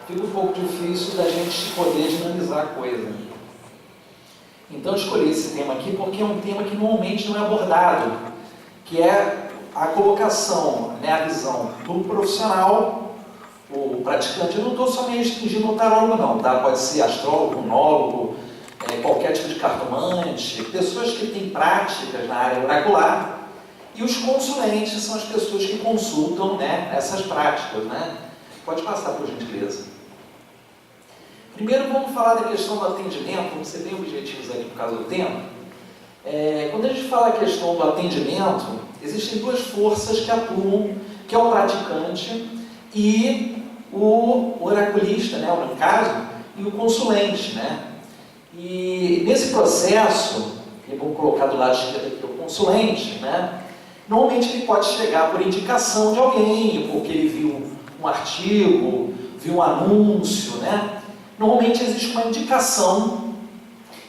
fica um pouco difícil da gente poder dinamizar a coisa. Então eu escolhi esse tema aqui porque é um tema que normalmente não é abordado, que é a colocação, né, a visão do profissional, o praticante. Eu não estou só me restringindo ao tarólogo não, tá? Pode ser astrólogo, monólogo, qualquer tipo de cartomante, pessoas que têm práticas na área oracular, e os consulentes são as pessoas que consultam, né, essas práticas, né? Pode passar, por gentileza. Primeiro vamos falar da questão do atendimento, vamos ser bem objetivos aqui por causa do tempo. Quando a gente fala a questão do atendimento, existem duas forças que atuam, que é o praticante e o oraculista, né, no caso, e o consulente, né? E nesse processo, vamos colocar do lado esquerdo aqui o consulente, né? Normalmente ele pode chegar por indicação de alguém, porque ele viu um artigo, viu um anúncio, né? Normalmente existe uma indicação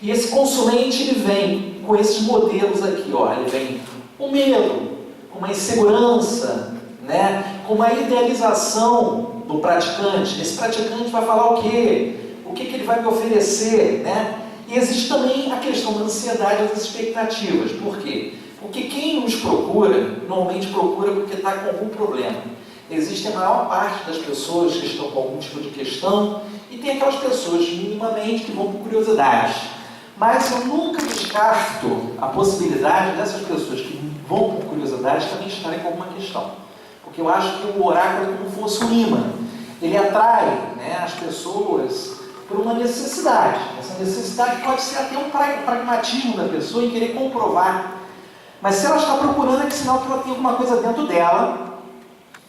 e esse consulente ele vem com esses modelos aqui, ó. Ele vem com medo, com uma insegurança, né? Com uma idealização do praticante. Esse praticante vai falar o quê? O que ele vai me oferecer, né? E existe também a questão da ansiedade e das expectativas. Por quê? Porque quem nos procura, normalmente procura porque está com algum problema. Existe a maior parte das pessoas que estão com algum tipo de questão e tem aquelas pessoas minimamente que vão por curiosidade. Mas eu nunca descarto a possibilidade dessas pessoas que vão por curiosidade também estarem com alguma questão. Porque eu acho que o oráculo é como se fosse um imã. Ele atrai, né, as pessoas por uma necessidade. Essa necessidade pode ser até um pragmatismo da pessoa em querer comprovar. Mas se ela está procurando, é sinal que ela tem alguma coisa dentro dela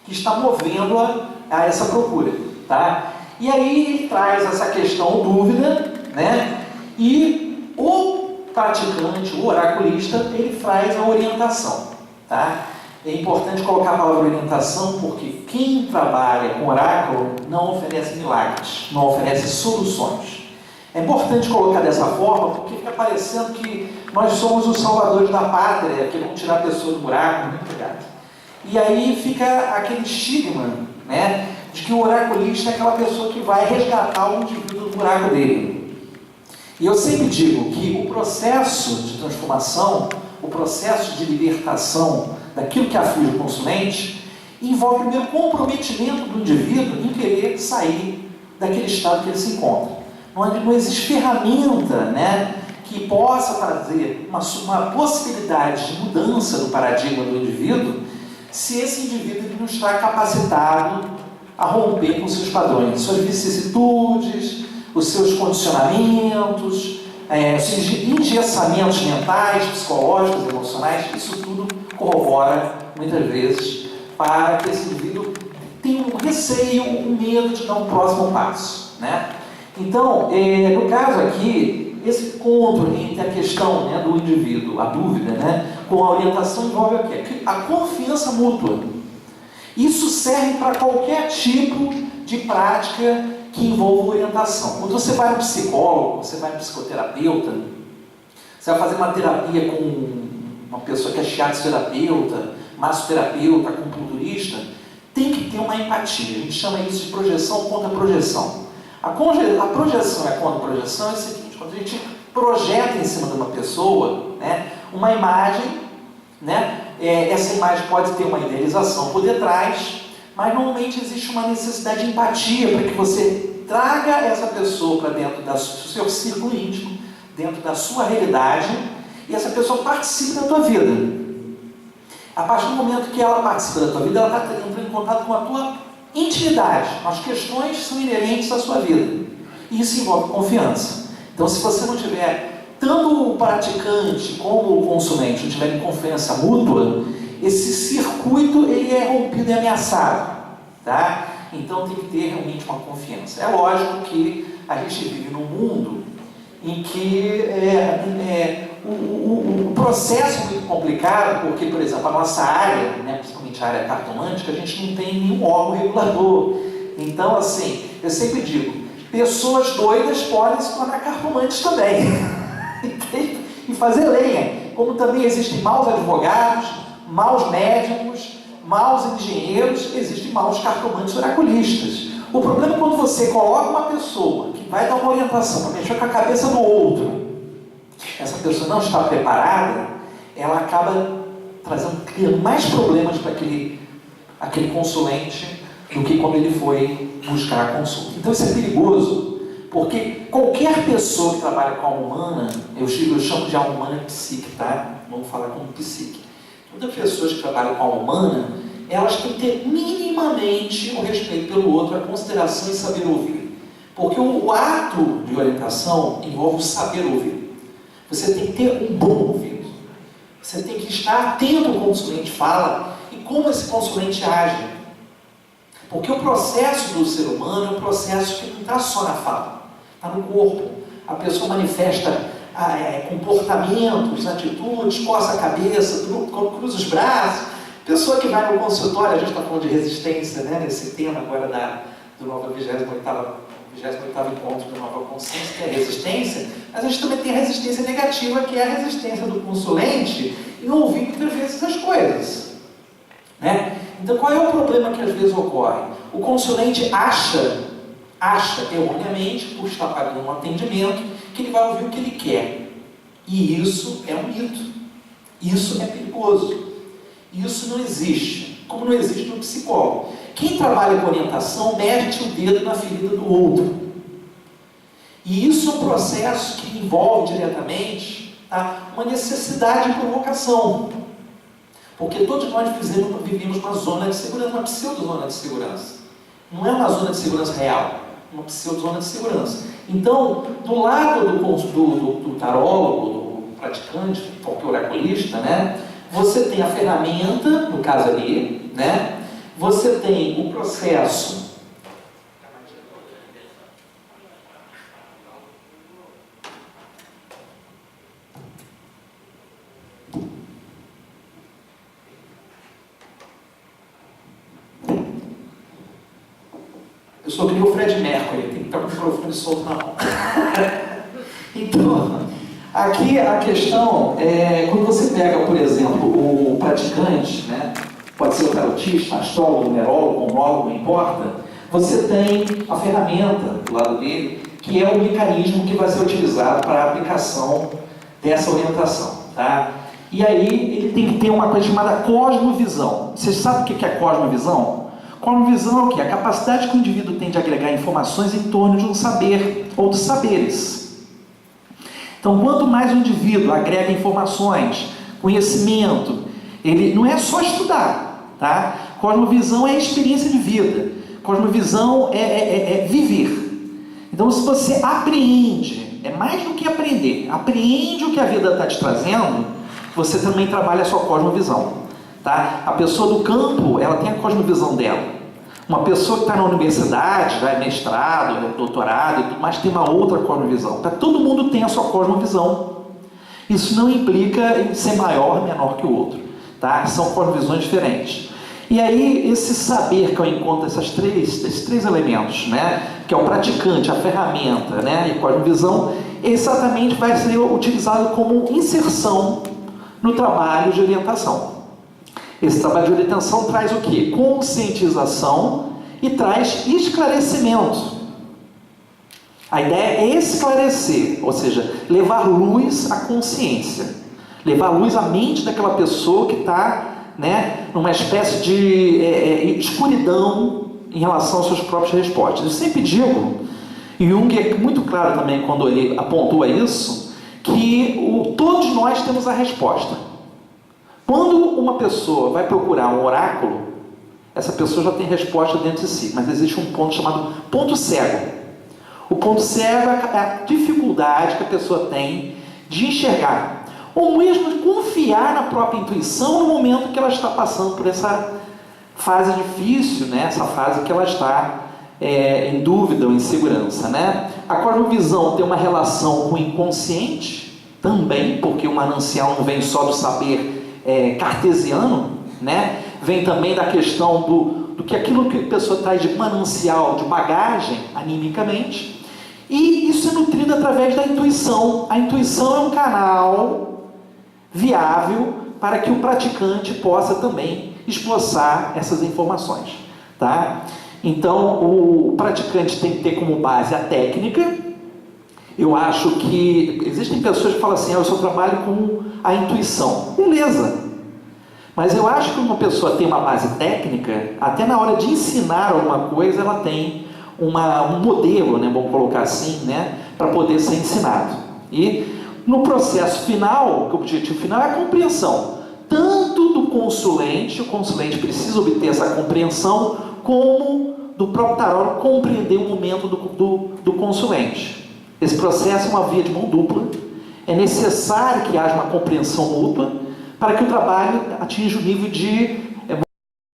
que está movendo-a a essa procura, tá? E aí ele traz essa questão dúvida, né? E o praticante, o oraculista, ele faz a orientação, tá? É importante colocar a palavra orientação porque quem trabalha com oráculo não oferece milagres, não oferece soluções. É importante colocar dessa forma porque fica parecendo que nós somos os salvadores da pátria, que vão tirar a pessoa do buraco, muito obrigado. E aí fica aquele estigma, né, de que o oraculista é aquela pessoa que vai resgatar o indivíduo do buraco dele. E eu sempre digo que o processo de transformação, o processo de libertação daquilo que aflige o consulente, envolve primeiro o comprometimento do indivíduo em querer sair daquele estado que ele se encontra. Não existe ferramenta, né, que possa trazer uma possibilidade de mudança do paradigma do indivíduo se esse indivíduo não está capacitado a romper com seus padrões, suas vicissitudes, os seus condicionamentos, os seus engessamentos mentais, psicológicos, emocionais. Isso tudo corrobora, muitas vezes, para que esse indivíduo tenha um receio, um medo de dar um próximo passo, né? Então, no caso aqui, esse encontro entre a questão, né, do indivíduo, a dúvida, né, com a orientação envolve o quê? A confiança mútua. Isso serve para qualquer tipo de prática que envolva orientação. Quando você vai no psicólogo, você vai no psicoterapeuta, você vai fazer uma terapia com uma pessoa que é shiatsu-terapeuta, massoterapeuta, acupunturista, tem que ter uma empatia. A gente chama isso de projeção contra projeção. A projeção e a contra-projeção é o seguinte: quando a gente projeta em cima de uma pessoa, né, uma imagem, né, essa imagem pode ter uma idealização por detrás, mas normalmente existe uma necessidade de empatia para que você traga essa pessoa para dentro do seu círculo íntimo, dentro da sua realidade, e essa pessoa participe da tua vida. A partir do momento que ela participa da tua vida, ela está entrando em contato com a tua intimidade. As questões são inerentes à sua vida. E isso envolve confiança. Então, se você não tiver, tanto o praticante como o consulente, não tiverem confiança mútua, esse circuito ele é rompido e ameaçado. Tá? Então, tem que ter realmente uma confiança. É lógico que a gente vive num mundo em que o processo é muito complicado, porque, por exemplo, a nossa área, né, principalmente a área cartomântica, a gente não tem nenhum órgão regulador. Então, assim, eu sempre digo, pessoas doidas podem se tornar cartomantes também e fazer lenha. Como também existem maus advogados, maus médicos, maus engenheiros, existem maus cartomantes oraculistas. O problema é quando você coloca uma pessoa que vai dar uma orientação para mexer com a cabeça do outro, essa pessoa não está preparada, ela acaba criando mais problemas para aquele consulente do que quando ele foi buscar a consulta. Então isso é perigoso, porque qualquer pessoa que trabalha com a alma humana, eu chamo de alma humana psique, tá? Vamos falar como psique. Todas as pessoas que trabalham com a alma humana, elas têm que ter minimamente o respeito pelo outro, a consideração e saber ouvir. Porque o ato de orientação envolve o saber ouvir. Você tem que ter um bom ouvido. Você tem que estar atento ao que o consulente fala e como esse consulente age. Porque o processo do ser humano é um processo que não está só na fala, está no corpo. A pessoa manifesta comportamentos, atitudes, coça a cabeça, cruza os braços. Pessoa que vai no consultório, a gente está falando de resistência, né, nesse tema agora do novo 28º encontro da Nova Consciência, que é a resistência, mas a gente também tem a resistência negativa, que é a resistência do consulente em ouvir muitas vezes as coisas. Né? Então, qual é o problema que às vezes ocorre? O consulente acha erroneamente, por estar pagando um atendimento, que ele vai ouvir o que ele quer. E isso é um mito. Isso é perigoso. Isso não existe. Como não existe no psicólogo. Quem trabalha com orientação mete o dedo na ferida do outro. E isso é um processo que envolve diretamente uma necessidade de provocação. Porque todos nós vivemos uma zona de segurança, uma pseudo-zona de segurança. Não é uma zona de segurança real, uma pseudo-zona de segurança. Então, do lado do tarólogo, do praticante, do oraculista, né, você tem a ferramenta, no caso ali, né, você tem o processo. Eu sou que nem o Fred Mercury, tem que estar com o microfone solto na mão. Então, aqui a questão é, quando você pega, por exemplo, o praticante, né, pode ser o tarotista, astrólogo, numerólogo, homólogo, não importa, você tem a ferramenta do lado dele, que é o mecanismo que vai ser utilizado para a aplicação dessa orientação. Tá? E aí ele tem que ter uma coisa chamada cosmovisão. Vocês sabem o que é cosmovisão? Cosmovisão é o quê? A capacidade que o indivíduo tem de agregar informações em torno de um saber ou dos saberes. Então, quanto mais o indivíduo agrega informações, conhecimento, ele não é só estudar, tá? Cosmovisão é experiência de vida. Cosmovisão é viver. Então, se você apreende, é mais do que aprender, apreende o que a vida está te trazendo, você também trabalha a sua cosmovisão. Tá? A pessoa do campo, ela tem a cosmovisão dela. Uma pessoa que está na universidade, vai mestrado, doutorado e tudo mais, tem uma outra cosmovisão. Tá? Todo mundo tem a sua cosmovisão. Isso não implica em ser maior ou menor que o outro. Tá? São cosmovisões diferentes. E aí, esse saber que eu encontro esses três elementos, né? Que é o praticante, a ferramenta, né? E a cosmovisão, exatamente vai ser utilizado como inserção no trabalho de orientação. Esse trabalho de orientação traz o quê? Conscientização e traz esclarecimento. A ideia é esclarecer, ou seja, levar luz à consciência, levar luz à mente daquela pessoa que está, né, numa espécie de escuridão em relação às suas próprias respostas. Eu sempre digo, e Jung é muito claro também quando ele apontou isso, que todos nós temos a resposta. Quando uma pessoa vai procurar um oráculo, essa pessoa já tem resposta dentro de si, mas existe um ponto chamado ponto cego. O ponto cego é a dificuldade que a pessoa tem de enxergar, ou mesmo de confiar na própria intuição no momento que ela está passando por essa fase difícil, né? Essa fase que ela está em dúvida ou insegurança. Né? A cosmovisão tem uma relação com o inconsciente também, porque o manancial não vem só do saber cartesiano, né? Vem também da questão do que aquilo que a pessoa traz de manancial, de bagagem, animicamente, e isso é nutrido através da intuição. A intuição é um canal viável para que o praticante possa também esboçar essas informações. Tá? Então, o praticante tem que ter como base a técnica. Eu acho que existem pessoas que falam assim, eu só trabalho com a intuição. Beleza. Mas eu acho que uma pessoa tem uma base técnica, até na hora de ensinar alguma coisa, ela tem um modelo, né, vamos colocar assim, né, para poder ser ensinado. E no processo final, que o objetivo final é a compreensão, tanto do consulente, o consulente precisa obter essa compreensão, como do próprio tarô compreender o momento do consulente. Esse processo é uma via de mão dupla, é necessário que haja uma compreensão mútua, para que o trabalho atinja o nível de